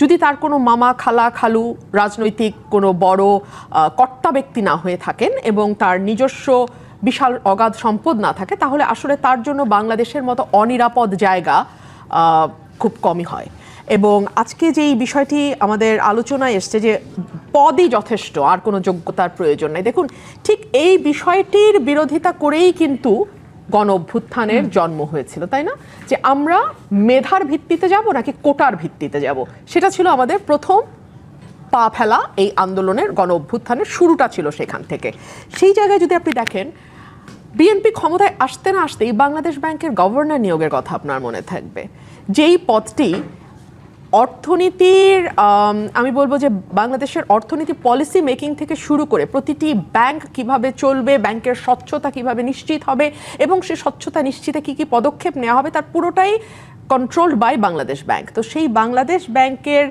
যদি তার কোনো মামা খালা খালু রাজনৈতিক কোনো বড় কর্তা ব্যক্তি না হয়ে থাকেন এবং তার নিজস্ব বিশাল অগাধ সম্পদ না থাকে, তাহলে আসলে তার জন্য বাংলাদেশের মতো অনিরাপদ জায়গা খুব কমই হয়। এবং আজকে যেই বিষয়টি আমাদের আলোচনায় এসছে যে পদই যথেষ্ট, আর কোনো যোগ্যতার প্রয়োজন নেই, দেখুন ঠিক এই বিষয়টির বিরোধিতা করেই কিন্তু গণ অভ্যুত্থানের জন্ম হয়েছিল, তাই না? যে আমরা মেধার ভিত্তিতে যাব নাকি কোটার ভিত্তিতে যাব, সেটা ছিল আমাদের প্রথম পা ফেলা এই আন্দোলনের। গণ অভ্যুত্থানের শুরুটা ছিল সেখান থেকে। সেই জায়গায় যদি আপনি দেখেন, বিএনপি ক্ষমতায় আসতে না আসতেই বাংলাদেশ ব্যাংকের গভর্নর নিয়োগের কথা আপনার মনে থাকবে, যেই পদটি অর্থনীতির আমি বলবো যে বাংলাদেশের অর্থনীতি পলিসি মেকিং থেকে শুরু করে প্রতিটি ব্যাংক কিভাবে চলবে, ব্যাংকের স্বচ্ছতা কিভাবে নিশ্চিত হবে এবং সেই স্বচ্ছতা নিশ্চিতে কি কি পদক্ষেপ নেওয়া হবে, তার পুরোটাই কন্ট্রোলড বাই বাংলাদেশ ব্যাংক। তো সেই বাংলাদেশ ব্যাংকের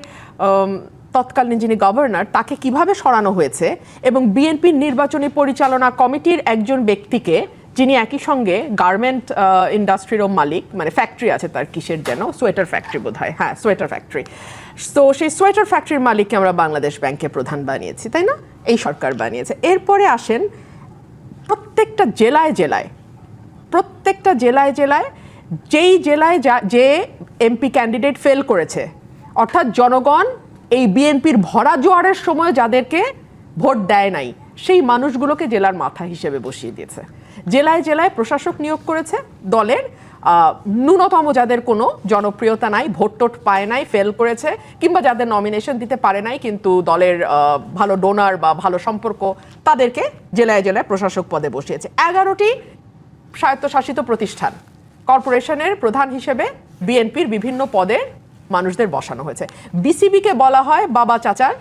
তৎকালীন যিনি গভর্নর, তাকে কিভাবে সরানো হয়েছে এবং বিএনপির নির্বাচনী পরিচালনা কমিটির একজন ব্যক্তিকে, যিনি একই সঙ্গে গার্মেন্ট ইন্ডাস্ট্রিরও মালিক, মানে ফ্যাক্টরি আছে তার, কিসের যেন, সোয়েটার ফ্যাক্টরি বোধ হয়, হ্যাঁ সোয়েটার ফ্যাক্টরি। তো সেই সোয়েটার ফ্যাক্টরির মালিককে আমরা বাংলাদেশ ব্যাংকের প্রধান বানিয়েছি, তাই না? এই সরকার বানিয়েছে। এরপরে আসেন প্রত্যেকটা জেলায় জেলায় যেই জেলায় যে এমপি ক্যান্ডিডেট ফেল করেছে, অর্থাৎ জনগণ এই বিএনপির ভরা জোয়ারের সময় যাদেরকে ভোট দেয় নাই, সেই মানুষগুলোকে জেলার মাথা হিসেবে বসিয়ে দিয়েছে। জেলায় জেলায় প্রশাসক নিয়োগ করেছে দলের ন্যূনতম যাদের কোনো জনপ্রিয়তা নাই, ভোট টোট পায় নাই, ফেল করেছে, কিংবা যাদের নমিনেশন দিতে পারে নাই কিন্তু দলের ভালো ডোনার বা ভালো সম্পর্ক, তাদেরকে জেলায় জেলায় প্রশাসক পদে বসিয়েছে। 11টি স্বায়ত্তশাসিত প্রতিষ্ঠান, কর্পোরেশনের প্রধান হিসেবে বিএনপির বিভিন্ন পদে মানুষদের বসানো হয়েছে। বিসিবিকে বলা হয় বাবা চাচার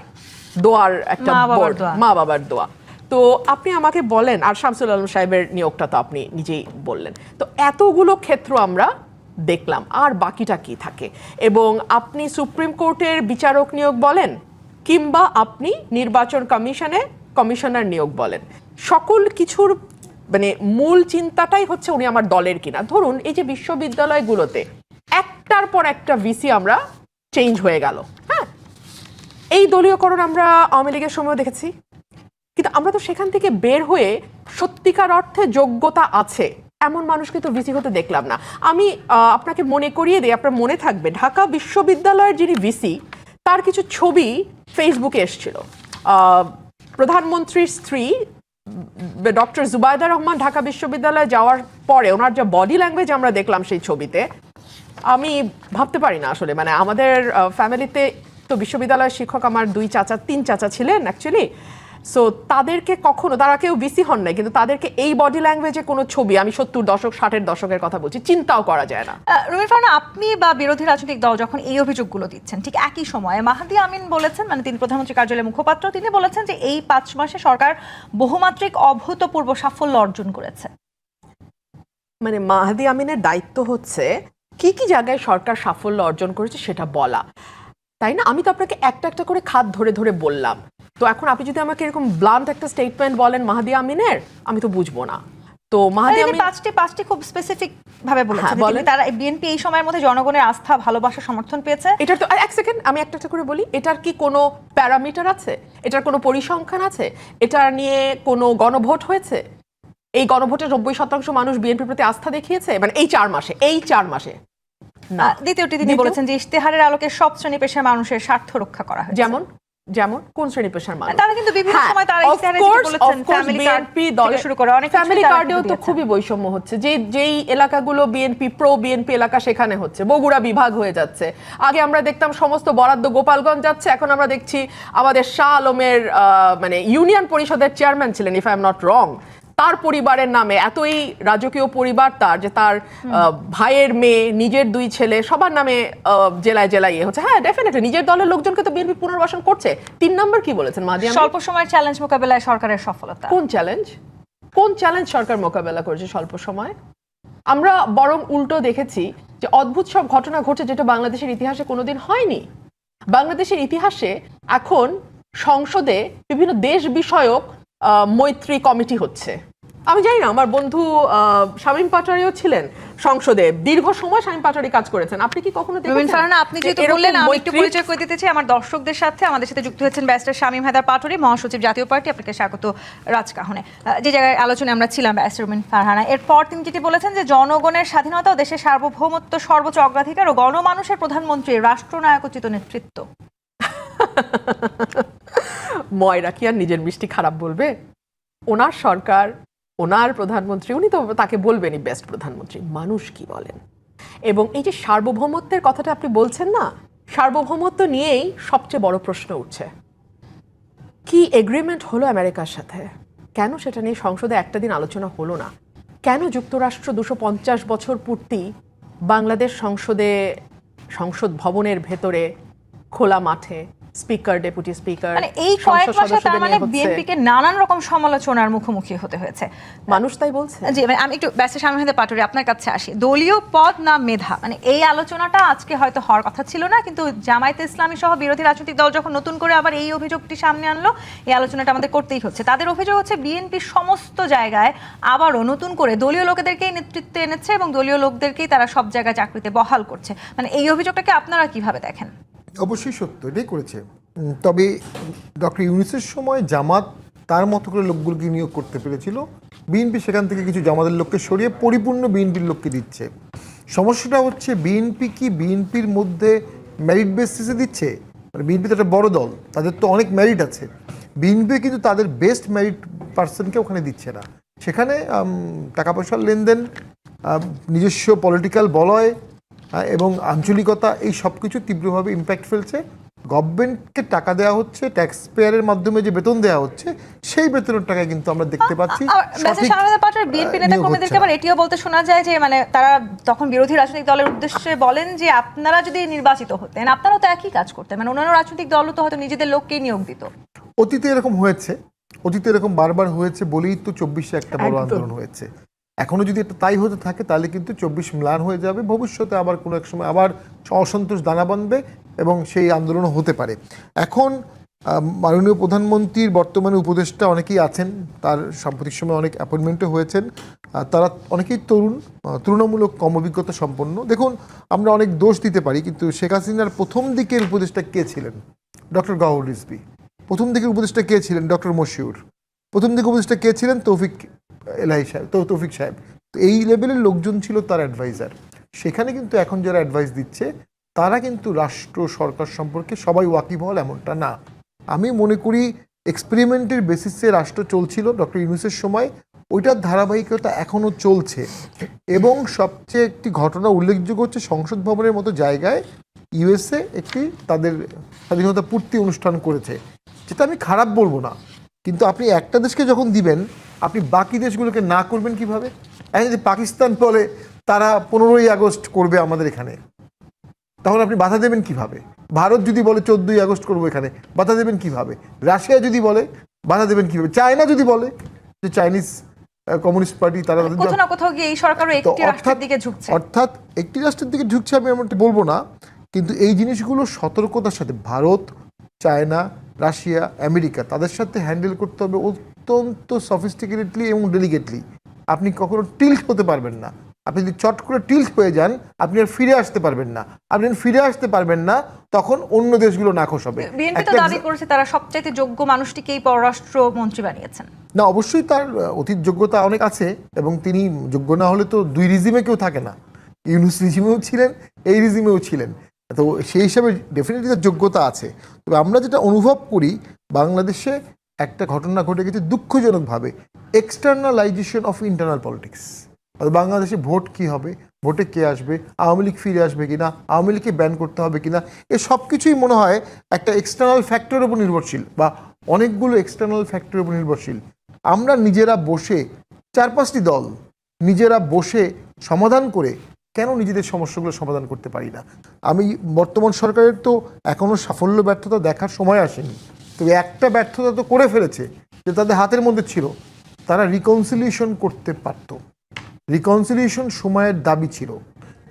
দোয়ার একটা বোর্ড, মা বাবার দোয়া। তো আপনি আমাকে বলেন, আর শামসুল আলম সাহেবের নিয়োগটা তো আপনি নিজেই বললেন, তো এতগুলো ক্ষেত্র আমরা দেখলাম, আর বাকিটা কি থাকে? এবং আপনি সুপ্রিম কোর্টের বিচারক নিয়োগ বলেন কিংবা আপনি নির্বাচন কমিশনে কমিশনার নিয়োগ বলেন, সকল কিছুর মানে মূল চিন্তাটাই হচ্ছে উনি আমার দলের কিনা। ধরুন এই যে বিশ্ববিদ্যালয়গুলোতে একটার পর একটা ভিসি আমরা চেঞ্জ হয়ে গেল, হ্যাঁ, এই দলীয়করণ আমরা আওয়ামী লীগের সময় দেখেছি, কিন্তু আমরা তো সেখান থেকে বের হয়ে সত্যিকার অর্থে যোগ্যতা আছে এমন মানুষকে তো ভিসি হতে দেখলাম না। আমি আপনাকে মনে করিয়ে দিই, আপনার মনে থাকবে ঢাকা বিশ্ববিদ্যালয়ের যিনি ভিসি, তার কিছু ছবি ফেসবুকে এসেছিল। প্রধানমন্ত্রীর স্ত্রী ডক্টর জুবাইদা রহমান ঢাকা বিশ্ববিদ্যালয়ে যাওয়ার পরে ওনার যে বডি ল্যাঙ্গুয়েজ আমরা দেখলাম সেই ছবিতে, আমি ভাবতে পারি না আসলে, মানে আমাদের ফ্যামিলিতে তো বিশ্ববিদ্যালয়ের শিক্ষক আমার 3 চাচা ছিলেন অ্যাকচুয়ালি। সো তাদেরকে কখনো, তারা কেউ ভিসি হন নাই, কিন্তু তাদেরকে এই বডি ল্যাঙ্গুয়েজে কোনো ছবি, আমি 70 দশক 60-এর দশকের কথা বলছি, চিন্তাও করা যায় না। রুমির ফারহানা, আপনি বা বিরোধী রাজনৈতিক দল যখন এই অভিযোগগুলো দিচ্ছেন, ঠিক একই সময়ে মাহাদি আমিন বলেছেন, মানে তিনি প্রধানমন্ত্রী কার্যালয়ের মুখপাত্র, তিনি বলেছেন যে এই 5 মাসে সরকার বহুমাত্রিক অভূতপূর্ব সাফল্য অর্জন করেছে। মানে মাহাদি আমিনের দায়িত্ব হচ্ছে কি কি জায়গায় সরকার সাফল্য অর্জন করেছে সেটা বলা, তাই না? আমি তো আপনাকে একটা একটা করে খাত ধরে ধরে বললাম। তো এখন আপনি যদি আমাকে এরকম ব্লান্ট একটা স্টেটমেন্ট বলেন মাহাদি আমিনের, আমি তো বুঝবো না। তো মাহাদি আমিন পাঁচটি খুব স্পেসিফিক ভাবে বলেছেন তারা বিএনপি এই সময়ের মধ্যে জনগণের আস্থা, ভালোবাসা, সমর্থন পেয়েছে। এটার তো এক সেকেন্ড আমি একটা একটা করে বলি, এটার কি কোনো প্যারামিটার আছে? এটার কোনো পরিসংখ্যান আছে? এটা নিয়ে কোনো গণভোট হয়েছে? এই গণভোটে 90% মানুষ বিএনপির প্রতি আস্থা দেখিয়েছে, মানে এই 4 মাসে না। দ্বিতীয়টি তিনি বলেছেন যে ইশতেহারের আলোকে সব শ্রেণী পেশার মানুষের স্বার্থ রক্ষা করা হয়। যেমন কোন শ্রেণী পেশার মানুষ? তারা কিন্তু বিভিন্ন সময় তারা ইশতেহারে বলেছেন ফ্যামিলি কার্ড শুরু করে অনেক ফ্যামিলি কার্ডেও তো খুবই বৈষম্য হচ্ছে। যেই এলাকাগুলো বিএনপি এলাকা, সেখানে হচ্ছে বগুড়া বিভাগ হয়ে যাচ্ছে। আগে আমরা দেখতাম সমস্ত বরাদ্দ গোপালগঞ্জ যাচ্ছে, এখন আমরা দেখছি আমাদের শাহ আলমের মানে ইউনিয়ন পরিষদের চেয়ারম্যান ছিলেন, if I am not wrong, তার পরিবারের নামে এতই রাজকীয় পরিবার তার, যে তার ভাইয়ের মেয়ে, নিজের 2 ছেলে, সবার নামে জেলায় জেলায় হচ্ছে। হ্যাঁ, ডেফিনেটলি নিজের দলের লোকজনকে তো বিএনপি পুনর্বাসন করছে। 3 নম্বর কি বলেছেন মাহাদি আমিন? স্বল্প সময়ের চ্যালেঞ্জ মোকাবেলায় সরকারের সফলতা। কোন চ্যালেঞ্জ সরকার মোকাবেলা করেছে স্বল্প সময়ে? আমরা বরং উল্টো দেখেছি যে অদ্ভুত সব ঘটনা ঘটছে যেটা বাংলাদেশের ইতিহাসে কোনোদিন হয়নি। বাংলাদেশের ইতিহাসে এখন সংসদে বিভিন্ন দেশ বিষয়ক মৈত্রী কমিটি হচ্ছে, আমি জানি না, আমার বন্ধু শামীম পাটোয়ারিও ছিলেন সংসদে, দীর্ঘ সময় শামীম পাটোয়ারি কাজ করেছেন। আপনি কি কখনো রুমিন দেখেছেন? ফারহানা, আপনি যেহেতু বললেন, আমি একটু পরিচয় করে দিতে চাই আমার দর্শকদের সাথে। আমাদের সাথে যুক্ত হয়েছেন ব্যারিস্টার শামীম হায়দার পাটোয়ারি, মহাসচিব জাতীয় পার্টি। আপনাকে স্বাগত রাজকাহনে। যে জায়গায় আলোচনায় আমরা ছিলাম ব্যারিস্টার রুমিন ফারহানা, এরপর তিনি যেটি বলেছেন যে জনগণের স্বাধীনতা ও দেশের সার্বভৌমত্ব সর্বোচ্চ অগ্রাধিকার ও গণমানুষের প্রধানমন্ত্রী রাষ্ট্রনায়কোচিত নেতৃত্ব। ময়রা কি আর নিজের মিষ্টি খারাপ বলবে? ওনার সরকার, ওনার প্রধানমন্ত্রী, উনি তো তাকে বলবেনই বেস্ট প্রধানমন্ত্রী। মানুষ কি বলেন? এবং এই যে সার্বভৌমত্বের কথাটা আপনি বলছেন না, সার্বভৌমত্ব নিয়েই সবচেয়ে বড় প্রশ্ন উঠছে। কি এগ্রিমেন্ট হলো আমেরিকার সাথে? কেন সেটা নিয়ে সংসদে একটা দিন আলোচনা হলো না? কেন যুক্তরাষ্ট্র 250 বছর পূর্তি বাংলাদেশ সংসদে, সংসদ ভবনের ভেতরে খোলা মাঠে স্পিকার, ডেপুটি স্পিকার, মানে এই কয়েক মাসে তার মানে বিএনপিকে নানান রকম সমালোচনার মুখোমুখি হতে হয়েছে। মানুষ তাই বলছে। জি, মানে আমি একটু ব্যারিস্টার শামীম হায়দার পাটোয়ারি আপনার কাছে আসি। দলীয় পদ না মেধা, মানে এই আলোচনাটা আজকে হয়তো হওয়ার কথা ছিল না, কিন্তু জামায়াতে ইসলামী সহ বিরোধী রাজনৈতিক দল যখন নতুন করে আবার এই অভিযোগটি সামনে আনলো, এই আলোচনাটা আমাদের করতেই হচ্ছে। তাদের অভিযোগ হচ্ছে বিএনপির সমস্ত জায়গায় আবারও নতুন করে দলীয় লোকেদেরকেই নেতৃত্বে এনেছে এবং দলীয় লোকদেরকেই তারা সব জায়গায় চাকরিতে বহাল করছে। মানে এই অভিযোগটাকে আপনারা কিভাবে দেখেন? অবশ্যই সত্য, এটাই করেছে। তবে ডক্টর ইউনূসের সময় জামাত তার মতো করে লোকগুলোকে নিয়োগ করতে পেরেছিল, বিএনপি সেখান থেকে কিছু জামাতের লোককে সরিয়ে পরিপূর্ণ বিএনপির লোককে দিচ্ছে। সমস্যাটা হচ্ছে বিএনপি কি বিএনপির মধ্যে মেরিট বেসিসে দিচ্ছে? মানে বিএনপি তো একটা বড় দল, তাদের তো অনেক মেরিট আছে। বিএনপি কিন্তু তাদের বেস্ট মেরিট পার্সনকে ওখানে দিচ্ছে না। সেখানে টাকা পয়সার লেনদেন, নিজস্ব পলিটিক্যাল বলয় এবং আঞ্চলিকতা, এই সব কিছু তীব্রভাবে ইম্প্যাক্ট ফেলছে। গভর্নমেন্টকে টাকা দেওয়া হচ্ছে, ট্যাক্স পেয়ারের মাধ্যমে যে বেতন দেওয়া হচ্ছে, সেই বেতনের টাকায় কিন্তু আমরা দেখতে পাচ্ছি বিএনপি নেতা কর্মীদেরকে আবার এটিও বলতে শোনা যায় যে মানে তারা তখন বিরোধী রাজনৈতিক দলের উদ্দেশ্যে বলেন যে আপনারা যদি নির্বাচিত হতেন আপনারাও তো একই কাজ করতেন, মানে অন্যান্য রাজনৈতিক দলও তো হয়তো নিজেদের লোককেই নিয়োগ দিত। অতীতে এরকম হয়েছে, অতীতে এরকম বারবার হয়েছে বলেই তো 24-এ একটা বড় আন্দোলন হয়েছে। এখনো যদি এটা তাই হতে থাকে তাহলে কিন্তু 24 ম্লান হয়ে যাবে, ভবিষ্যতে আবার কোনো এক সময় আবার অসন্তোষ দানা বাঁধবে এবং সেই আন্দোলন হতে পারে। এখন মাননীয় প্রধানমন্ত্রীর বর্তমানে উপদেষ্টা অনেকেই আছেন, তার সাম্প্রতিক সময় অনেক অ্যাপয়েন্টমেন্টও হয়েছেন, তারা অনেকেই তুলনামূলক কম অভিজ্ঞতা সম্পন্ন। দেখুন, আমরা অনেক দোষ দিতে পারি, কিন্তু শেখ হাসিনার প্রথম দিকের উপদেষ্টা কে ছিলেন? ডক্টর গওহর রিজভী। প্রথম দিকের উপদেষ্টা কে ছিলেন? ডক্টর মশিউর। প্রথম দিকের উপদেষ্টা কে ছিলেন? তৌফিক সাহেব। তো এই লেভেলের লোকজন ছিল তার অ্যাডভাইজার। সেখানে কিন্তু এখন যারা অ্যাডভাইস দিচ্ছে তারা কিন্তু রাষ্ট্র সরকার সম্পর্কে সবাই ওয়াকিবহাল এমনটা না। আমি মনে করি এক্সপেরিমেন্টের বেসিসে রাষ্ট্র চলছিল ডক্টর ইউনূসের সময়, ওইটার ধারাবাহিকতা এখনও চলছে। এবং সবচেয়ে একটি ঘটনা উল্লেখযোগ্য হচ্ছে, সংসদ ভবনের মতো জায়গায় ইউএসএ একটি তাদের স্বাধীনতা পূর্তি অনুষ্ঠান করেছে, যেটা আমি খারাপ বলবো না, কিন্তু আপনি একটা দেশকে যখন দিবেন আপনি বাকি দেশগুলোকে না করবেন কিভাবে? এখন যদি পাকিস্তান বলে তারা 15ই আগস্ট করবে আমাদের এখানে, তাহলে আপনি বাধা দেবেন কিভাবে? ভারত যদি বলে 14ই আগস্ট করবো এখানে, বাধা দেবেন কিভাবে? রাশিয়া যদি বলে বাধা দেবেন কিভাবে? চায়না যদি বলে, যে চাইনিজ কমিউনিস্ট পার্টি, তারা কোথাও না কোথাও গিয়ে এই সরকারও একটি রাষ্ট্রের দিকে ঝুঁকছে। অর্থাৎ একটি রাষ্ট্রের দিকে ঝুঁকছে আমি এমনটা বলবো না, কিন্তু এই জিনিসগুলো সতর্কতার সাথে ভারত, চায়না, রাশিয়া, আমেরিকা, তাদের সাথে হ্যান্ডেল করতে হবে অত্যন্ত সফিস্টিকেটেডলি এবং ডেলিকেটলি। আপনি কখনো টিল্ট হতে পারবেন না। আপনি যদি চট করে টিল্ট হয়ে যান আপনি আর ফিরে আসতে পারবেন না। আপনি ফিরে আসতে পারবেন না, তখন অন্য দেশগুলো নাখোশ হবে। বিএনপি তো দাবি করেছে তারা সবচাইতে যোগ্য মানুষটিকেই পররাষ্ট্র মন্ত্রী বানিয়েছেন। না, অবশ্যই তার অতীত যোগ্যতা অনেক আছে, এবং তিনি যোগ্য না হলে তো দুই রিজিমে কেউ থাকে না। ইউনূস রিজিমেও ছিলেন, এই রিজিমেও ছিলেন, তো সেই হিসাবে ডেফিনেটলি তার যোগ্যতা আছে। তবে আমরা যেটা অনুভব করি, বাংলাদেশে একটা ঘটনা ঘটে গেছে দুঃখজনকভাবে, এক্সটার্নালাইজেশন অফ ইন্টারনাল পলিটিক্স। বাংলাদেশে ভোট কি হবে, ভোটে কে আসবে, আওয়ামী লীগ ফিরে আসবে কিনা, আওয়ামী লীগকে ব্যান করতে হবে কিনা, এ সব কিছুই মনে হয় একটা এক্সটার্নাল ফ্যাক্টরের উপর নির্ভরশীল, বা অনেকগুলো এক্সটার্নাল ফ্যাক্টরের উপর নির্ভরশীল। আমরা নিজেরা বসে 4-5টি দল নিজেরা বসে সমাধান করে কেন নিজেদের সমস্যাগুলো সমাধান করতে পারি না? আমি বর্তমান সরকারের তো এখনও সাফল্য ব্যর্থতা দেখার সময় আসেনি, তবে একটা ব্যর্থতা তো করে ফেলেছে, যে তাদের হাতের মধ্যে ছিল, তারা রিকনসিলিয়েশন করতে পারত। রিকনসিলিয়েশন সময়ের দাবি ছিল,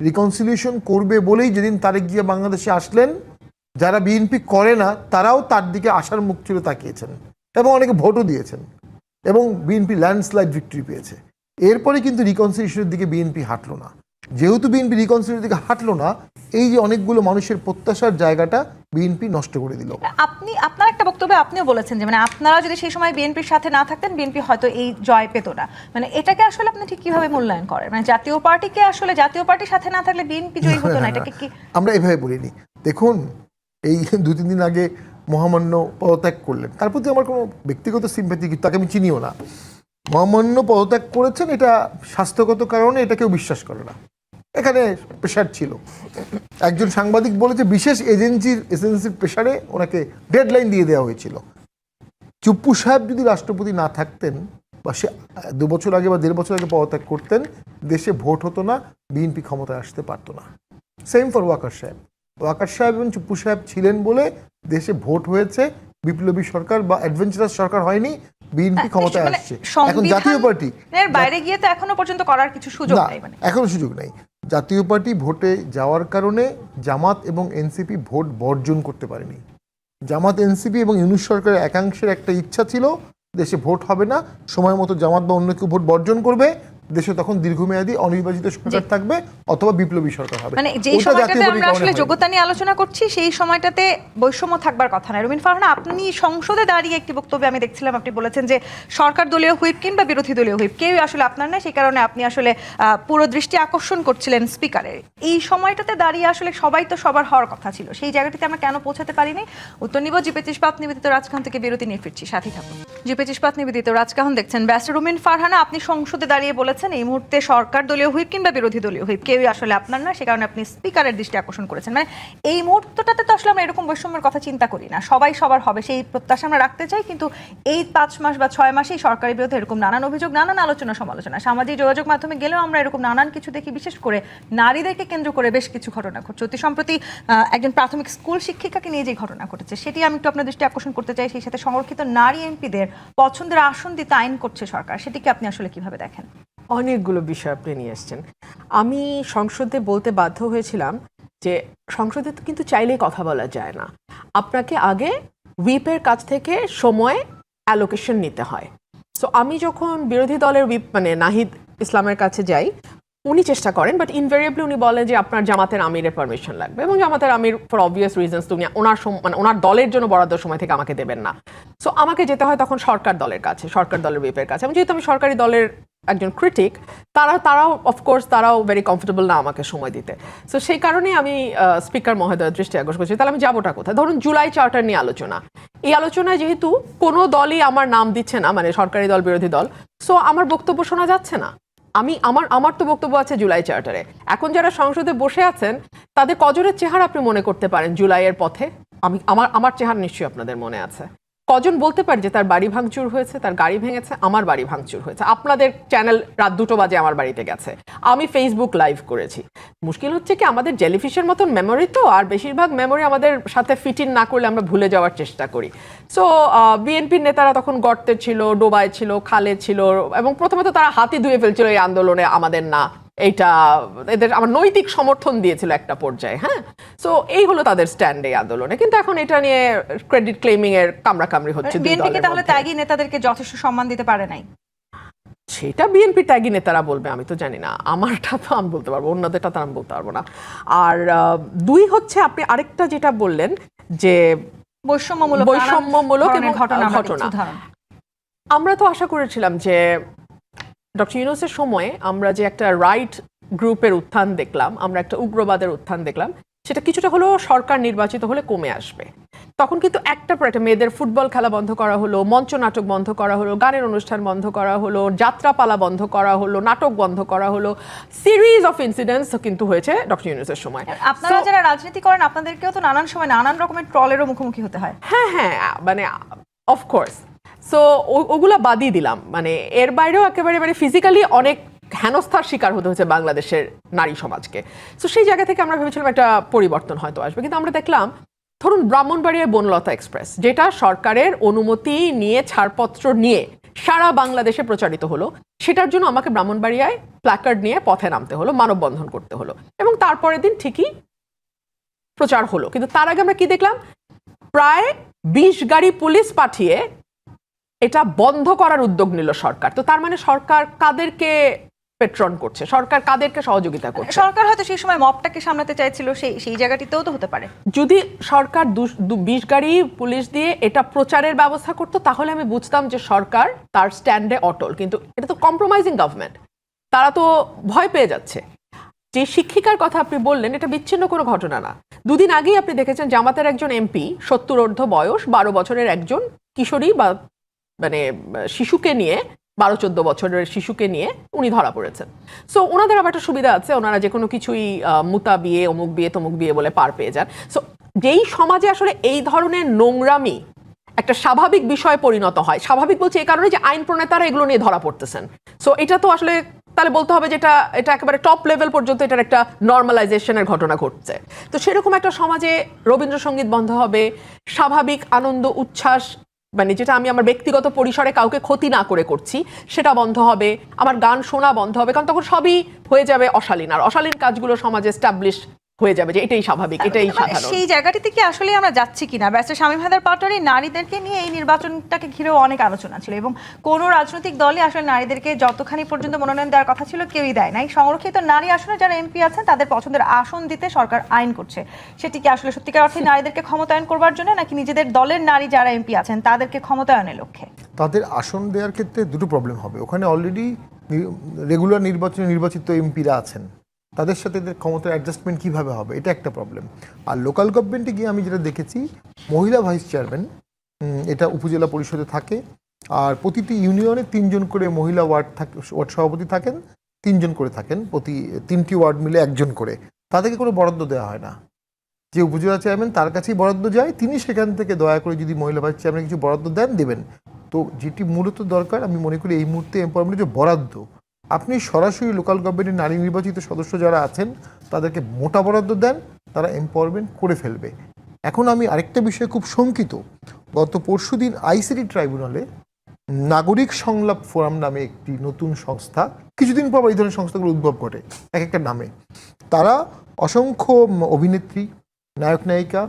রিকনসিলিয়েশন করবে বলেই যেদিন তারেক জিয়া বাংলাদেশে আসলেন, যারা বিএনপি করে না তারাও তার দিকে আসার মুখ ছিল তাকিয়েছেন এবং অনেকে ভোটও দিয়েছেন। এবং বিএনপি ল্যান্ডস্লাইড ভিক্টরি পেয়েছে। এরপরে কিন্তু রিকনসিলিয়েশনের দিকে বিএনপি হাঁটলো না। যেহেতু বিএনপি রিকনসিলিয়েশনের দিকে হাঁটলো না, এই যে অনেকগুলো মানুষের প্রত্যাশার জায়গাটা বিএনপি নষ্ট করে দিল। আপনার একটা বক্তব্যে আপনিও বলেছেন যে মানে আপনারা যদি সেই সময় বিএনপির সাথে না থাকতেন বিএনপি হয়তো এই জয় পেত না। মানে এটাকে আসলে আপনি ঠিক কিভাবে মূল্যায়ন করেন? মানে জাতীয় পার্টিকে আসলে জাতীয় পার্টির সাথে না থাকলে বিএনপি জয়ী হতো না, এটাকে কি আমরা এভাবে বলিনি। দেখুন, এই 2-3 দিন আগে মহামান্য পদত্যাগ করলেন, তার প্রতি আমার কোনো ব্যক্তিগত সিম্প্যাথি, তাকে আমি চিনিও না। মহামান্য পদত্যাগ করেছেন, এটা স্বাস্থ্যগত কারণে, এটা কেউ বিশ্বাস করে না। এখানে প্রেশার ছিল। একজন সাংবাদিক বলেছে বিশেষ এজেন্সির প্রেশারে ওনাকে ডেডলাইন দিয়ে দেওয়া হয়েছিল। চুপ্পু সাহেব যদি রাষ্ট্রপতি না থাকতেন বা সে 2 বছর আগে বা 1.5 বছর আগে পদত্যাগ করতেন, দেশে ভোট হতো না, বিএনপি ক্ষমতায় আসতে পারতো না। সেম ফর ওয়াকার সাহেব। ওয়াকার সাহেব এবং চুপ্পু সাহেব ছিলেন বলে দেশে ভোট হয়েছে, বিপ্লবী সরকার বা অ্যাডভেঞ্চারাস সরকার হয়নি, বিএনপি ক্ষমতায় আসছে। এখন জাতীয় পার্টি বাইরে গিয়ে তো এখনো পর্যন্ত করার কিছু সুযোগ নেই, মানে এখনো সুযোগ নেই। জাতীয় পার্টি ভোটে যাওয়ার কারণে জামাত এবং এনসিপি ভোট বর্জন করতে পারেনি। জামাত, এনসিপি এবং ইউনূস সরকারের একাংশের একটা ইচ্ছা ছিল দেশে ভোট হবে না, সময় মতো জামাত বা অন্য কেউ ভোট বর্জন করবে, দেশে তখন দীর্ঘমেয়াদী অনির্বাচিত সরকার থাকবে অথবা বিপ্লবী সরকার হবে। মানে যে সময়টাতে আমরা আসলে যোগ্যতা নিয়ে আলোচনা করছি সেই সময়টাতে বৈষম্য থাকবার কথা না। রুমিন ফারহানা, আপনি সংসদে দাঁড়িয়ে একটি বক্তব্যে আমি দেখছিলাম, আপনি বলেছেন যে সরকার দলীয় হুইপ কিংবা বিরোধী দলীয় হুইপ কেউই আসলে আপনার না, সেই কারণে আপনি আসলে পুরো দৃষ্টি আকর্ষণ করছিলেন স্পিকারের। এই সময়টাতে দাঁড়িয়ে আসলে সবাই তো সবার হওয়ার কথা ছিল, সেই জায়গাটিতে আমরা কেন পৌঁছাতে পারিনি? উত্তর নিব জিপেচ ইস্পাত নিবেদিত রাজকাহন থেকে বিরতি নিয়ে ফিরছি, সাথে থাকুন। জিপেচ ইস্পাত নিবেদিত রাজকাহন দেখছেন। ব্যারিস্টার রুমিন ফারহানা, আপনি সংসদে দাঁড়িয়ে বলেছেন এই মুহূর্তে সরকার দলীয় হুইপ কিংবা বিরোধী দলীয় হুইপ কেউই আসলে আপনার না, সে কারণে আপনি স্পিকারের দৃষ্টি আকর্ষণ করেছেন। মানে এই মুহূর্তটাতে তো আসলে আমরা এরকম বৈষম্যের কথা চিন্তা করি না, সবাই সবার হবে সেই প্রত্যাশা আমরা রাখতে চাই, কিন্তু এই 5 মাস বা 6 মাসেই সরকারের বিরুদ্ধে এরকম নানান অভিযোগ, নানান আলোচনা সমালোচনা, সামাজিক যোগাযোগ মাধ্যমে গেলেও আমরা এরকম নানান কিছু দেখি, বিশেষ করে নারীদেরকে কেন্দ্র করে বেশ কিছু ঘটনা ঘটছে। অতি সম্প্রতি একজন প্রাথমিক স্কুল শিক্ষিকাকে নিয়ে যে ঘটনা ঘটেছে সেটি আমি একটু আপনার দৃষ্টি আকর্ষণ করতে চাই। সেই সাথে সংরক্ষিত নারী এমপিদের পছন্দের আসন দিতে আইন করছে সরকার, সেটিকে আপনি আসলে কিভাবে দেখেন? অনেকগুলো বিষয় আপনি নিয়ে এসছেন। আমি সংসদে বলতে বাধ্য হয়েছিলাম যে সংসদে তো কিন্তু চাইলেই কথা বলা যায় না, আপনাকে আগে হুইপের কাছ থেকে সময় অ্যালোকেশন নিতে হয়। সো আমি যখন বিরোধী দলের হুইপ মানে নাহিদ ইসলামের কাছে যাই, উনি চেষ্টা করেন, বাট ইনভেরিয়েবলি উনি বলেন যে আপনার জামাতের আমিরের পারমিশন লাগবে, এবং জামাতের আমির ফর অবভিয়াস রিজনস তুমি ওনার দলের জন্য বরাদ্দ সময় থেকে আমাকে দেবেন না। সো আমাকে যেতে হয় তখন সরকার দলের কাছে, সরকার দলের হুইপের কাছে, এবং যেহেতু আমি সরকারি দলের একজন ক্রিটিক, তারাও অফকোর্স তারাও ভেরি কমফোর্টেবল না আমাকে সময় দিতে। সো সেই কারণে আমি স্পিকার মহোদয়ের দৃষ্টি আকর্ষণ করছি, তাহলে আমি যাবোটা কোথায়? ধরুন জুলাই চার্টার নিয়ে আলোচনা, এই আলোচনায় যেহেতু কোনো দলই আমার নাম দিচ্ছে না, মানে সরকারি দল বিরোধী দল, সো আমার বক্তব্য শোনা যাচ্ছে না। আমার তো বক্তব্য আছে জুলাই চার্টারে। এখন যারা সংসদে বসে আছেন তাদের কজনের চেহারা আপনি মনে করতে পারেন জুলাইয়ের পথে? আমার চেহারা নিশ্চয়ই আপনাদের মনে আছে। কজন বলতে পারে যে তার বাড়ি ভাঙচুর হয়েছে, তার গাড়ি ভেঙেছে? আমার বাড়ি ভাঙচুর হয়েছে, আপনাদের চ্যানেল রাত 2টো বাজে আমার বাড়িতে গেছে, আমি ফেসবুক লাইভ করেছি। মুশকিল হচ্ছে কি আমাদের জেলিফিশের মতন মেমোরি তো, আর বেশিরভাগ মেমোরি আমাদের সাথে ফিট ইন না করলে আমরা ভুলে যাওয়ার চেষ্টা করি। সো বিএনপির নেতারা তখন গর্তে ছিল, ডোবায় ছিল, খালে ছিল, এবং প্রথমে তো তারা হাতি ধুয়ে ফেলছিল এই আন্দোলনে আমাদের না, এইটা এদের আমার নৈতিক সমর্থন দিয়েছিল একটা পর্যায়ে। হ্যাঁ, সো এই হলো তাদের স্ট্যান্ড এই আন্দোলনে। কিন্তু এখন এটা নিয়ে ক্রেডিট ক্লেমিং এর কামড়াকামড়ি হচ্ছে। বিএনপি তাহলে ত্যাগী নেতাদেরকে যথেষ্ট সম্মান দিতে পারে নাই? সেটা বিএনপি ত্যাগী নেতারা বলবে, আমি তো জানি না, আমারটা তো আমি বলতে পারবো, অন্যদেরটা তো আমি বলতে পারবো না। আর 2 হচ্ছে আপনি আরেকটা যেটা বললেন যে বৈষম্যমূলক ঘটনা, আমরা তো আশা করেছিলাম যে ডক্টর ইউনূসের সময়ে আমরা যে একটা রাইট গ্রুপের উত্থান দেখলাম, আমরা একটা উগ্রবাদের উত্থান দেখলাম, সেটা কিছুটা হলেও সরকার নির্বাচিত হলে কমে আসবে। তখন কিন্তু একটা পর একটা মেয়েদের ফুটবল খেলা বন্ধ করা হলো, মঞ্চ নাটক বন্ধ করা হলো, গানের অনুষ্ঠান বন্ধ করা হলো, যাত্রাপালা বন্ধ করা হলো, নাটক বন্ধ করা হলো, সিরিজ অফ ইনসিডেন্টস কিন্তু হয়েছে ডক্টর ইউনূসের সময়। আপনারা যারা রাজনীতি করেন আপনাদেরকেও তো নানান সময় নানান রকমের ট্রলেরও মুখোমুখি হতে হয়। হ্যাঁ, মানে অফকোর্স। সো ওগুলা বাদই দিলাম, মানে এর বাইরেও একেবারে মানে ফিজিক্যালি অনেক হেনস্থার শিকার হতে হয়েছে বাংলাদেশের নারী সমাজকে। সো সেই জায়গা থেকে আমরা ভেবেছিলাম একটা পরিবর্তন হয়তো আসবে, কিন্তু আমরা দেখলাম ধরুন ব্রাহ্মণবাড়িয়ায় বনলতা এক্সপ্রেস, যেটা সরকারের অনুমতি নিয়ে ছাড়পত্র নিয়ে সারা বাংলাদেশে প্রচারিত হলো, সেটার জন্য আমাকে ব্রাহ্মণবাড়িয়ায় প্ল্যাকার্ড নিয়ে পথে নামতে হলো, মানববন্ধন করতে হলো, এবং তারপরের দিন ঠিকই প্রচার হলো। কিন্তু তার আগে আমরা কি দেখলাম? প্রায় 20 গাড়ি পুলিশ পাঠিয়ে এটা বন্ধ করার উদ্যোগ নিল সরকার। তো তার মানে সরকার কাদেরকে পেট্রন করছে, সরকার কাদেরকে সহযোগিতা করছে? সরকার হয়তো সেই সময় মবটাকে সামলাতে চাইছিল, সেই জায়গাটিতেও তো হতে পারে। যদি সরকার 20 গাড়ি পুলিশ দিয়ে এটা প্রচারের ব্যবস্থা করতো তাহলে আমি বুঝতাম যে সরকার তার স্ট্যান্ডে অটল, কিন্তু এটা তো কম্প্রোমাইজিং গভর্নমেন্ট, তারা তো ভয় পেয়ে যাচ্ছে। যে শিক্ষিকার কথা আপনি বললেন এটা বিচ্ছিন্ন কোনো ঘটনা না। দুদিন আগেই আপনি দেখেছেন জামাতের একজন এমপি 70 বয়স 12 বছরের একজন কিশোরী বা মানে শিশুকে নিয়ে 12-14 বছরের শিশুকে নিয়ে উনি ধরা পড়েছেন। সো ওনাদের আবার একটা সুবিধা আছে, ওনারা যে কোনো কিছুই মুতা বিয়ে অমুক বিয়ে তমুক বিয়ে বলে পার পেয়ে যান। সো যেই সমাজে আসলে এই ধরনের নোংরামি একটা স্বাভাবিক বিষয়ে পরিণত হয়, স্বাভাবিক বলছে এই কারণে যে আইন প্রণেতারা এগুলো নিয়ে ধরা পড়তেছেন। সো এটা তো আসলে তাহলে বলতে হবে যে এটা একেবারে টপ লেভেল পর্যন্ত এটার একটা নর্মালাইজেশনের ঘটনা ঘটছে। তো সেরকম একটা সমাজে রবীন্দ্রসঙ্গীত বন্ধ হবে, স্বাভাবিক আনন্দ উচ্ছ্বাস মানে যেটা আমি আমার ব্যক্তিগত পরিসরে কাউকে ক্ষতি না করে করছি সেটা বন্ধ হবে, আমার গান শোনা বন্ধ হবে, কারণ তখন সবই হয়ে যাবে অশালীন, আর অশালীন কাজগুলো সমাজে এস্টাবলিশ হয়ে যাবে যে এটাই স্বাভাবিক, এটাই সাধারণ। সেই জায়গাটিতে কি আসলে আমরা যাচ্ছি কিনা? ব্যারিস্টার শামীম হায়দার পাটোয়ারি, নারীদেরকে নিয়ে এই নির্বাচনটাকে ঘিরেও অনেক আলোচনা ছিল এবং কোন রাজনৈতিক দলই আসলে নারীদেরকে যতখানি পর্যন্ত মনোনয়ন দেওয়ার কথা ছিল কেউই দেয় নাই। সংরক্ষিত নারী আসনে যারা এমপি আছেন তাদের পছন্দের আসন দিতে সরকার আইন করছে, সেটি কি আসলে সত্যিকার অর্থে নারীদেরকে ক্ষমতায়ন করবার জন্য নাকি নিজেদের দলের নারী যারা এমপি আছেন তাদেরকে ক্ষমতায়নের লক্ষ্যে? তাদের আসন দেওয়ার ক্ষেত্রে দুটো প্রবলেম হবে। ওখানে অলরেডি রেগুলার নির্বাচনে নির্বাচিত এমপিরা আছেন, তাদের সাথে এদের ক্ষমতার অ্যাডজাস্টমেন্ট কীভাবে হবে, এটা একটা প্রবলেম। আর লোকাল গভর্নমেন্টে গিয়ে আমি যেটা দেখেছি, মহিলা ভাইস চেয়ারম্যান এটা উপজেলা পরিষদে থাকে, আর প্রতিটি ইউনিয়নে 3 জন করে মহিলা ওয়ার্ড সভাপতি থাকেন, 3 জন করে থাকেন, প্রতি 3টি ওয়ার্ড মিলে 1 জন করে। তাদেরকে কোনো বরাদ্দ দেওয়া হয় না, যে উপজেলা চেয়ারম্যান তার কাছেই বরাদ্দ যায়, তিনি সেখান থেকে দয়া করে যদি মহিলা ভাইস চেয়ারম্যান কিছু বরাদ্দ দেবেন। তো যেটি মূলত দরকার আমি মনে করি এই মুহূর্তে এমপাওয়ারমেন্টের যে বরাদ্দ, আপনি সরাসরি লোকাল গভর্নমেন্টের নারী নির্বাচিত সদস্য যারা আছেন তাদেরকে মোটা বরাদ্দ দেন, তারা এমপাওয়ারমেন্ট করে ফেলবে। এখন আমি আরেকটা বিষয়ে খুব শঙ্কিত, গত পরশুদিন আইসিটি ট্রাইব্যুনালে নাগরিক সংলাপ ফোরাম নামে একটি নতুন সংস্থা, কিছুদিন পর এই ধরনের সংস্থাগুলো উদ্ভব ঘটে এক একটা নামে, তারা অসংখ্য অভিনেত্রী নায়ক নায়িকা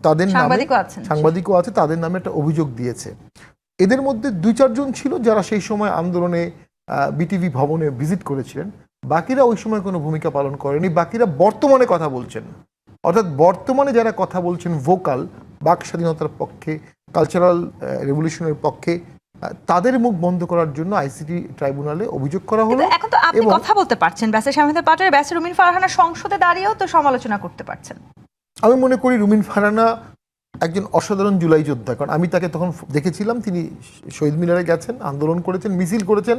তাদের নামে, সাংবাদিকও আছে, তাদের নামে একটা অভিযোগ দিয়েছে। এদের মধ্যে 2-4 জন ছিল যারা সেই সময় আন্দোলনে বিটিভি ভবনে ভিজিট করেছিলেন, বাকিরা ওই সময় কোনো ভূমিকা পালন করেনি, বাকিরা বর্তমানে কথা বলছেন। অর্থাৎ বর্তমানে যারা কথা বলছেন ভোকাল, বাক স্বাধীনতার পক্ষে, কালচারাল রেভলিউশনের পক্ষে, তাদের মুখ বন্ধ করার জন্য আইসিটি ট্রাইব্যুনালে অভিযোগ করা হলো। এখন তো আপনি কথা বলতে পারছেন, ব্যারিস্টার শামীম হায়দার পাটোয়ারি, ব্যারিস্টার রুমিন ফারহানা সংসদে দাঁড়িয়েও তো সমালোচনা করতে পারছেন। আমি মনে করি রুমিন ফারহানা একজন অসাধারণ জুলাই যোদ্ধা, কারণ আমি তাকে তখন দেখেছিলাম, তিনি শহীদ মিনারে গেছেন, আন্দোলন করেছেন, মিছিল করেছেন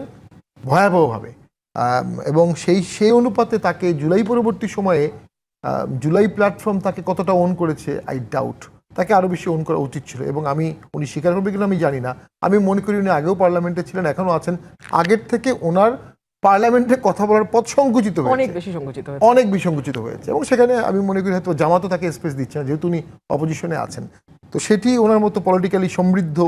ভয়াবহভাবে, এবং সেই অনুপাতে তাকে জুলাই পরবর্তী সময়ে জুলাই প্ল্যাটফর্ম তাকে কতটা ওন করেছে আই ডাউট, তাকে আরও বেশি ওন করা উচিত ছিল। এবং উনি স্বীকার করবে কিনা আমি জানি না, আমি মনে করি উনি আগেও পার্লামেন্টে ছিলেন, এখনও আছেন, আগের থেকে ওনার পার্লামেন্টে কথা বলার পথ সংকুচিত হয়েছে, অনেক বেশি সংকুচিত হয়েছে। এবং সেখানে আমি মনে করি হয়তো জামাতও তাকে স্পেস দিচ্ছে না, যেহেতু উনি অপোজিশনে আছেন। তো সেটি ওনার মতো পলিটিক্যালি সমৃদ্ধ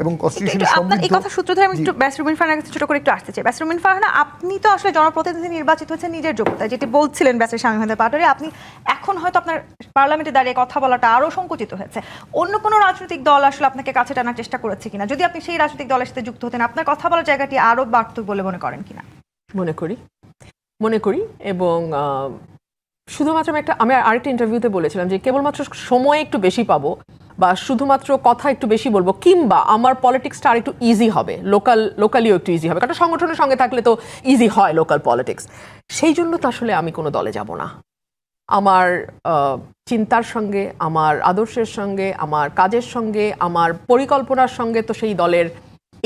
এবং কনস্টিটিউশনালি সমৃদ্ধ। এই কথা সূত্র ধরে আমি একটু ব্যারিস্টার রুমিন ফারহানার কাছে ছোট করে একটু আসতে চাই। ব্যারিস্টার রুমিন ফারহানা, আপনি তো আসলে জনপ্রতিনিধি নির্বাচিত হয়েছেন নিজের যোগ্যতায়, যেটি বলছিলেন ব্যারিস্টার শামীম হায়দার পাটোয়ারি, আপনি এখন হয়তো আপনার পার্লামেন্টে দাঁড়িয়ে কথা বলাটা আরও সংকুচিত হয়েছে। অন্য কোনো রাজনৈতিক দল আসলে আপনাকে কাছে টানার চেষ্টা করেছে কিনা? যদি আপনি সেই রাজনৈতিক দলের সাথে যুক্ত হতেন, আপনার কথা বলার জায়গাটি আরও বাড়ত বলে মনে করেন কিনা? মনে করি এবং শুধুমাত্র আমি আরেকটা ইন্টারভিউতে বলেছিলাম যে কেবলমাত্র সময় একটু বেশি পাবো বা শুধুমাত্র কথা একটু বেশি বলবো, কিংবা আমার পলিটিক্সটা আর একটু ইজি হবে, লোকালিও একটু ইজি হবে, কারণ সংগঠনের সঙ্গে থাকলে তো ইজি হয় লোকাল পলিটিক্স। সেই জন্য তো আসলে আমি কোনো দলে যাব না। আমার চিন্তার সঙ্গে, আমার আদর্শের সঙ্গে, আমার কাজের সঙ্গে, আমার পরিকল্পনার সঙ্গে তো সেই দলের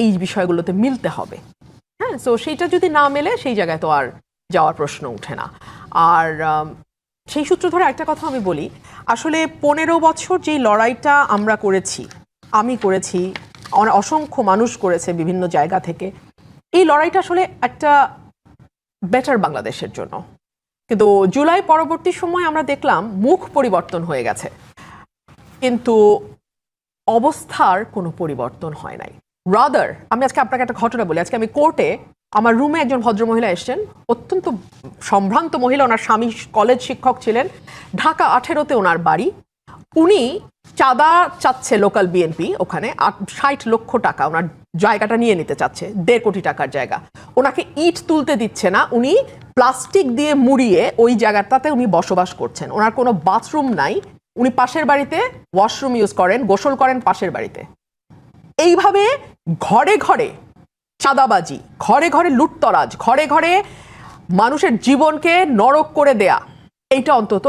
এই বিষয়গুলোতে মিলতে হবে। হ্যাঁ, সো সেইটা যদি না মেলে সেই জায়গায় তো আর যাওয়ার প্রশ্ন উঠে না। আর সেই সূত্র ধরে একটা কথা আমি বলি, আসলে 15 বছর যেই লড়াইটা আমরা করেছি, আমি করেছি, অসংখ্য মানুষ করেছে বিভিন্ন জায়গা থেকে, এই লড়াইটা আসলে একটা বেটার বাংলাদেশের জন্য। কিন্তু জুলাই পরবর্তী সময় আমরা দেখলাম মুখ পরিবর্তন হয়ে গেছে, কিন্তু অবস্থার কোনো পরিবর্তন হয় নাই। রাদার আমি আজকে আপনাকে একটা ঘটনা বলি। আজকে আমি কোর্টে, আমার রুমে একজন ভদ্রমহিলা এসছেন, অত্যন্ত সম্ভ্রান্ত মহিলা, ওনার স্বামী কলেজ শিক্ষক ছিলেন, ঢাকা 18-তে ওনার বাড়ি, উনি চাঁদা চাচ্ছে লোকাল বিএনপি ওখানে 60 লক্ষ টাকা ওনার জায়গাটা নিয়ে নিতে চাচ্ছে, 1.5 কোটি টাকার জায়গা। ওনাকে ইট তুলতে দিচ্ছে না, উনি প্লাস্টিক দিয়ে মুড়িয়ে ওই জায়গাটাতে উনি বসবাস করছেন। ওনার কোনো বাথরুম নাই, উনি পাশের বাড়িতে ওয়াশরুম ইউজ করেন, গোসল করেন পাশের বাড়িতে। এইভাবে ঘরে ঘরে চাঁদাবাজি, ঘরে ঘরে লুটতরাজ, ঘরে ঘরে মানুষের জীবনকে নরক করে দেয়া, এইটা অন্তত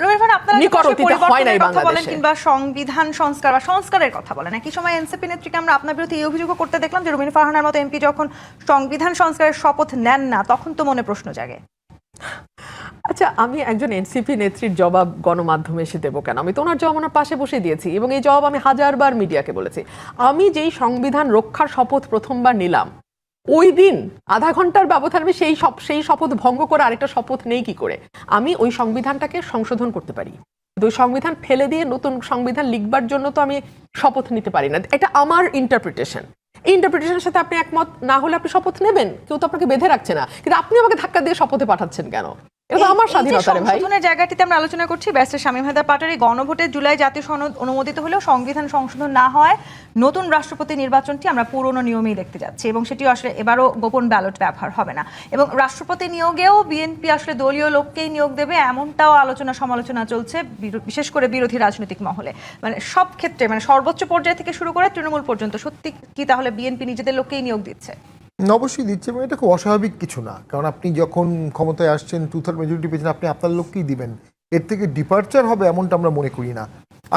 রবির ভাই, আপনারা নিকট আসলে অতীতে হয় নাই পরিবর্তনের কথা বলেন বাংলাদেশে। কিংবা সংবিধান সংস্কার বা সংস্কারের কথা বলেন, একই সময় এনসিপি নেত্রীকে আমরা আপনার বিরুদ্ধে এই অভিযোগও করতে দেখলাম যে রুমিন ফারহানার মতো এমপি যখন সংবিধান সংস্কারের শপথ নেন না তখন তো মনে প্রশ্ন জাগে। আচ্ছা, আমি একজন এনসিপি নেত্রীর জবাব গণমাধ্যমে এসে দেবো কেন? আমি তো ওনার জবাব ওনার পাশে বসে দিয়েছি এবং এই জবাব আমি হাজারবার মিডিয়াকে বলেছি। আমি যেই সংবিধান রক্ষার শপথ প্রথমবার নিলাম, ওই দিন আধা ঘন্টার ব্যবধানে আমি সেই শপথ ভঙ্গ করে আরেকটা শপথ নেই কি করে? আমি ওই সংবিধানটাকে সংশোধন করতে পারি, কিন্তু ওই সংবিধান ফেলে দিয়ে নতুন সংবিধান লিখবার জন্য তো আমি শপথ নিতে পারি না। এটা আমার ইন্টারপ্রিটেশন। এই ইন্টারপ্রিটেশনের সাথে আপনি একমত না হলে আপনি শপথ নেবেন, কেউ তো আপনাকে বেঁধে রাখছে না, কিন্তু আপনি আমাকে ধাক্কা দিয়ে শপথে পাঠাচ্ছেন কেন? এটা তো আমার স্বাধীনতা রে ভাই। সংশোধনের জায়গাটিতে আমরা আলোচনা করছি ব্যারিস্টার শামীম হায়দার পাটোয়ারি। গণভোটে জুলাই জাতীয় সনদ অনুমোদিত হলেও সংবিধান সংশোধন না হয় নতুন রাষ্ট্রপতি নির্বাচনটি আমরা পুরনো নিয়মেই দেখতে যাচ্ছি এবং সেটিও আসলে এবারও গোপন ব্যালট ব্যবহার হবে না এবং রাষ্ট্রপতি নিয়োগেও বিএনপি আসলে দলীয় লোককেই নিয়োগ দেবে এমনটাও আলোচনা সমালোচনা চলছে, বিশেষ করে বিরোধী রাজনৈতিক মহলে। মানে সব ক্ষেত্রে, মানে সর্বোচ্চ পর্যায় থেকে শুরু করে তৃণমূল পর্যন্ত, সত্যি কি তাহলে বিএনপি নিজেদের লোককেই নিয়োগ দিচ্ছে? অবশ্যই দিচ্ছে এবং এটা খুব অস্বাভাবিক কিছু না, কারণ আপনি যখন ক্ষমতায় আসছেন 2/3 মেজরিটি পেয়েছেন, আপনি আপনার লোককেই দিবেন। এর থেকে ডিপার্চার হবে এমনটা আমরা মনে করি না,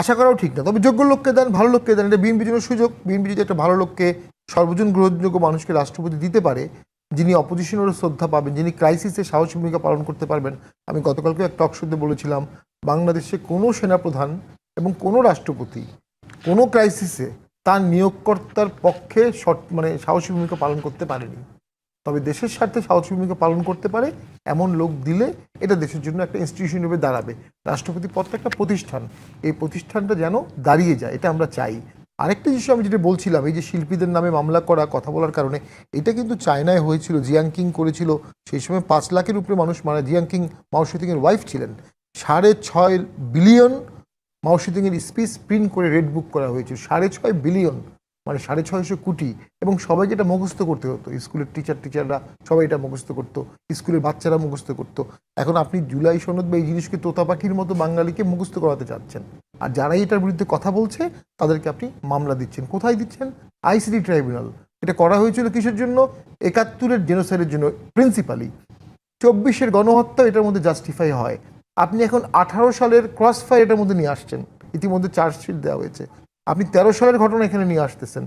আশা করাও ঠিক না। তবে যোগ্য লোককে দেন, ভালো লোককে দেন, এটা বিএনপির জন্য সুযোগ। বিএনপি যদি একটা ভালো লোককে, সর্বজন গ্রহণযোগ্য মানুষকে রাষ্ট্রপতি দিতে পারে, যিনি অপোজিশনেরও শ্রদ্ধা পাবেন, যিনি ক্রাইসিসে সাহসী ভূমিকা পালন করতে পারবেন। আমি গতকালকে এক টক শোতে বলেছিলাম, বাংলাদেশে কোনো সেনাপ্রধান এবং কোনো রাষ্ট্রপতি কোনো ক্রাইসিসে তার নিয়োগকর্তার পক্ষে সাহসী ভূমিকা পালন করতে পারেনি। তবে দেশের স্বার্থে সাহসী ভূমিকা পালন করতে পারে এমন লোক দিলে এটা দেশের জন্য একটা ইনস্টিটিউশন হিসেবে দাঁড়াবে। রাষ্ট্রপতি পদটা একটা প্রতিষ্ঠান, এই প্রতিষ্ঠানটা যেন দাঁড়িয়ে যায়, এটা আমরা চাই। আরেকটা বিষয় আমি যেটা বলছিলাম, এই যে শিল্পীদের নামে মামলা করা, কথা বলার কারণে, এটা কিন্তু চায়নায় হয়েছিল, জিয়াং কিং করেছিল। সেই সময় 5 লাখের উপরে মানুষ মারা। জিয়াং কিং মাও সেতুংয়ের ওয়াইফ ছিলেন। 6.5 বিলিয়ন মাও সেতুংয়ের স্পিচ প্রিন্ট করে রেড বুক করা হয়েছে। 6.5 বিলিয়ন মানে 650 কোটি, এবং সবাইকে এটা মুখস্থ করতে হতো। স্কুলের টিচাররা সবাই এটা মুখস্থ করতো, স্কুলের বাচ্চারা মুখস্থ করতো। এখন আপনি জুলাই সনদ বা এই জিনিসকে তোতা পাখির মতো বাঙালিকে মুখস্থ করাতে চাচ্ছেন, আর যারাই এটার বিরুদ্ধে কথা বলছে তাদেরকে আপনি মামলা দিচ্ছেন। কোথায় দিচ্ছেন? ICT tribunal. এটা করা হয়েছিল কিসের জন্য? 71-এর জেনোসাইডের জন্য প্রিন্সিপালি। 24-এর গণহত্যা এটার মধ্যে জাস্টিফাই হয়। আপনি এখন 18 সালের ক্রস ফায়ার এটার মধ্যে নিয়ে আসছেন, ইতিমধ্যে চার্জশিট দেওয়া হয়েছে। আপনি 13 সালের ঘটনা এখানে নিয়ে আসতেছেন।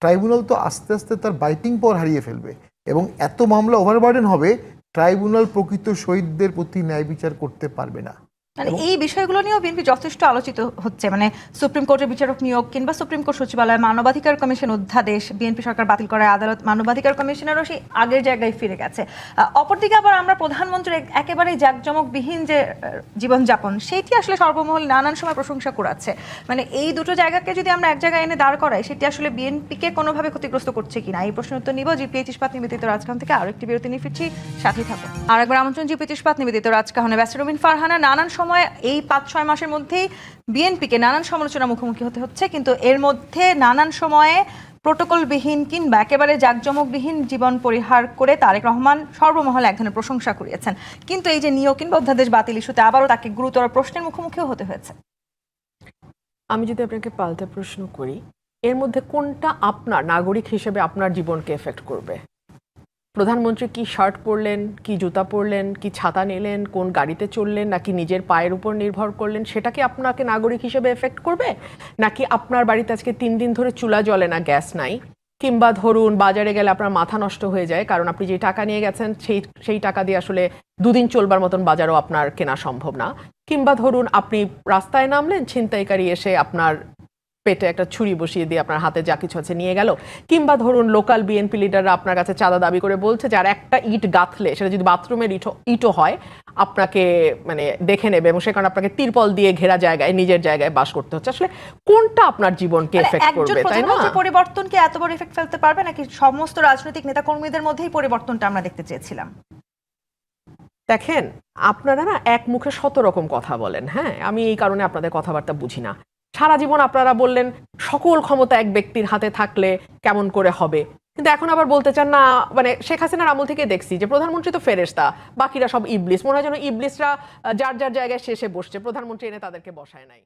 ট্রাইব্যুনাল তো আস্তে আস্তে তার বাইটিং পাওয়ার হারিয়ে ফেলবে এবং এত মামলা ওভারবার্ডেন হবে, ট্রাইব্যুনাল প্রকৃত শহীদদের প্রতি ন্যায় বিচার করতে পারবে না। মানে এই বিষয়গুলো নিয়েও বিএনপি যথেষ্ট আলোচিত হচ্ছে, মানে সুপ্রিম কোর্টের বিচারক নিয়োগ কিংবা সুপ্রিম কোর্ট সচিবালয়, মানবাধিকার কমিশন অধ্যাদেশ বিএনপি সরকার বাতিল করায় আদালত মানবাধিকার কমিশনেরও সেই আগের জায়গায় ফিরে গেছে। অপরদিকে আবার আমরা প্রধানমন্ত্রীর একেবারেই জাঁকজমকবিহীন যে জীবনযাপন, সেইটি আসলে সর্বমহল নানান সময় প্রশংসা করাচ্ছে। মানে এই দুটো জায়গাকে যদি আমরা এক জায়গায় এনে দাঁড় করাই, সেটি আসলে বিএনপিকে কোনোভাবে ক্ষতিগ্রস্ত করছে কিনা, এই প্রশ্নের উত্তর নিব জিপিএইচ ইস্পাত নিবেদিত রাজকাহন থেকে। আরো একটি বিরতি নিয়ে ফিরছি, সাথেই থাকুন। আর একবার আমন্ত্রণ জিপিএইচ ইস্পাত নিবেদিত রাজকাহনে। ব্যারিস্টার রুমিন ফারহানা, নানান সময় এই 5-6 মাসের মধ্যেই বিএনপিকে নানান সমালোচনার মুখোমুখি হতে হচ্ছে, কিন্তু এর মধ্যে নানান সময়ে প্রোটোকলবিহীন কিংবা একেবারে জাঁকজমকবিহীন জীবন পরিহার করে তারেক রহমান সর্বমহলে এক ধরনের প্রশংসা কুড়িয়েছেন। কিন্তু এই যে নিয়োগ কিংবা অধ্যাদেশ বাতিল ইস্যুতে আবারও তাকে গুরুতর প্রশ্নের মুখোমুখিও হতে হয়েছে। আমি যদি আপনাকে পাল্টা প্রশ্ন করি, এর মধ্যে কোনটা আপনার নাগরিক হিসেবে আপনার জীবনকে এফেক্ট করবে? প্রধানমন্ত্রী কি শার্ট পরলেন, কি জুতা পরলেন, কি ছাতা নিলেন, কোন গাড়িতে চললেন, নাকি নিজের পায়ের উপর নির্ভর করলেন, সেটা কি আপনাকে নাগরিক হিসেবে এফেক্ট করবে? নাকি আপনার বাড়িতে আজকে 3 দিন ধরে চুলা জ্বলে না, গ্যাস নাই, কিংবা ধরুন বাজারে গেলে আপনার মাথা নষ্ট হয়ে যায় কারণ আপনি যে টাকা নিয়ে গেছেন সেই টাকা দিয়ে আসলে 2 দিন চলবার মতন বাজারও আপনার কেনা সম্ভব না, কিংবা ধরুন আপনি রাস্তায় নামলেন, ছিনতাইকারী এসে আপনার পেটে একটা ছুরি বসিয়ে দিয়ে আপনার হাতে যা কিছু আছে নিয়ে গেল, কিংবা ধরুন লোকাল বিএনপি লিডাররা আপনার কাছে চাঁদা দাবি করে বলছে যে আর একটা ইট গাঁথলে সেটা যদি বাথরুমের ইটও হয় আপনাকে মানে দেখে নেবে এবং সে কারণে আপনাকে তিরপল দিয়ে ঘেরা জায়গায় নিজের জায়গায় বাস করতে হচ্ছে। আসলে কোনটা আপনার জীবনকে এফেক্ট করবে, তাই না? পরিবর্তন কি এত বড় এফেক্ট ফেলতে পারবে নাকি সমস্ত রাজনৈতিক নেতাকর্মীদের মধ্যেই পরিবর্তনটা আমরা দেখতে চেয়েছিলাম? দেখেন, আপনারা না এক মুখে শত রকম কথা বলেন। হ্যাঁ, আমি এই কারণে আপনাদের কথাবার্তা বুঝি না। সারা জীবন আপনারা বললেন সকল ক্ষমতা এক ব্যক্তির হাতে থাকলে কেমন করে হবে, কিন্তু এখন আবার বলতে চান না। মানে শেখ হাসিনার আমল থেকে দেখছি যে প্রধানমন্ত্রী তো ফেরেশতা, বাকিরা সব ইবলিস। মনে হয় যেন ইবলিসরা যার যার জায়গায় শেষে বসছে, প্রধানমন্ত্রী এনে তাদেরকে বসায় নাই।